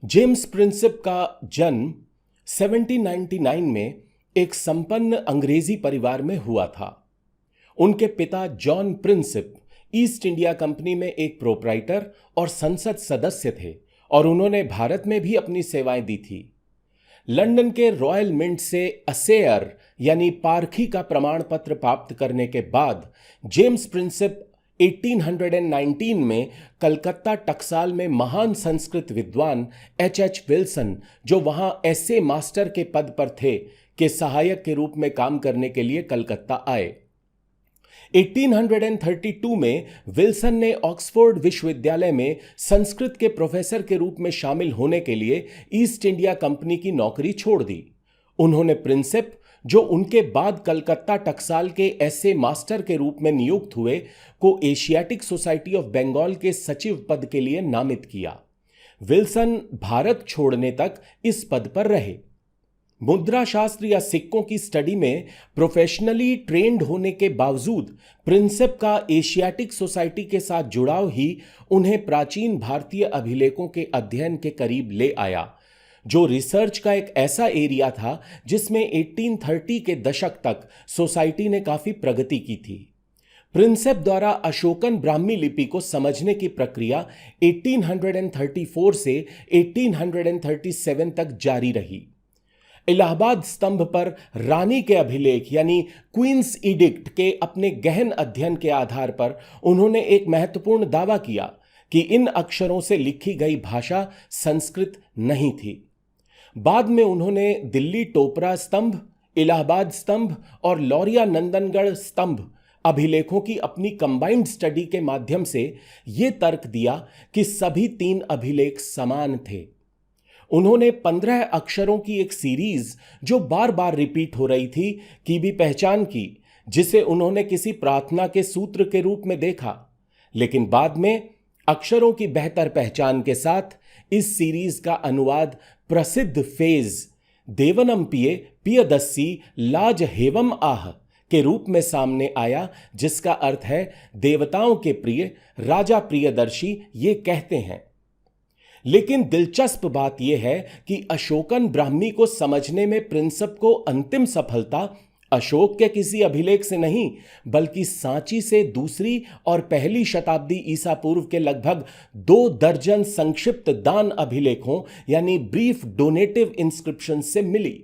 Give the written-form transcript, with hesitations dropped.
James Prinsep का जन्म 1799 में एक संपन्न अंग्रेजी परिवार में हुआ था। उनके पिता John Prinsep east India company में एक प्रोप्राइटर और संसद सदस्य थे और उन्होंने भारत में भी अपनी सेवाएं दी थी। लंदन के रॉयल मिंट से असेयर यानी पारखी का प्रमाण पत्र प्राप्त करने के बाद जेम्स प्रिंसेप 1819 में कलकत्ता टकसाल में महान संस्कृत विद्वान एच विल्सन, जो वहां एसए मास्टर के पद पर थे, के सहायक के रूप में काम करने के लिए कलकत्ता आए। 1832 में विल्सन ने ऑक्सफोर्ड विश्वविद्यालय में संस्कृत के प्रोफेसर के रूप में शामिल होने के लिए ईस्ट इंडिया कंपनी की नौकरी छोड़ दी। उन्होंने प्रिंसेप, जो उनके बाद कलकत्ता टकसाल के एसए मास्टर के रूप में नियुक्त हुए, को एशियाटिक सोसाइटी ऑफ बंगाल के सचिव पद के लिए नामित किया। विल्सन भारत छोड़ने तक इस पद पर रहे। मुद्रा शास्त्र या सिक्कों की स्टडी में प्रोफेशनली ट्रेंड होने के बावजूद प्रिंसेप का एशियाटिक सोसाइटी के साथ जुड़ाव ही उन्हें प्राचीन भारतीय अभिलेखों के अध्ययन के करीब ले आया, जो रिसर्च का एक ऐसा एरिया था जिसमें 1830 के दशक तक सोसाइटी ने काफी प्रगति की थी। प्रिंसेप द्वारा अशोकन ब्राह्मी लिपि को समझने की प्रक्रिया 1834 से 1837 तक जारी रही। इलाहाबाद स्तंभ पर रानी के अभिलेख यानी क्वींस इडिक्ट के अपने गहन अध्ययन के आधार पर उन्होंने एक महत्वपूर्ण दावा किया कि इन अक्षरों से लिखी गई भाषा संस्कृत नहीं थी। बाद में उन्होंने दिल्ली टोपरा स्तंभ, इलाहाबाद स्तंभ और लौरिया नंदनगढ़ स्तंभ अभिलेखों की अपनी कंबाइंड स्टडी के माध्यम से यह तर्क दिया कि सभी तीन अभिलेख समान थे। उन्होंने 15 अक्षरों की एक सीरीज जो बार बार रिपीट हो रही थी की भी पहचान की, जिसे उन्होंने किसी प्रार्थना के सूत्र के रूप में देखा। लेकिन बाद में अक्षरों की बेहतर पहचान के साथ इस सीरीज का अनुवाद प्रसिद्ध फेज देवनम पिये पियदस्सी लाज हेवम आह के रूप में सामने आया, जिसका अर्थ है देवताओं के प्रिय, राजा प्रियदर्शी ये कहते हैं। लेकिन दिलचस्प बात यह है कि अशोकन ब्राह्मी को समझने में प्रिंसेप को अंतिम सफलता अशोक के किसी अभिलेख से नहीं, बल्कि सांची से दूसरी और पहली शताब्दी ईसा पूर्व के लगभग 2 दर्जन संक्षिप्त दान अभिलेखों यानी ब्रीफ डोनेटिव इंस्क्रिप्शन से मिली।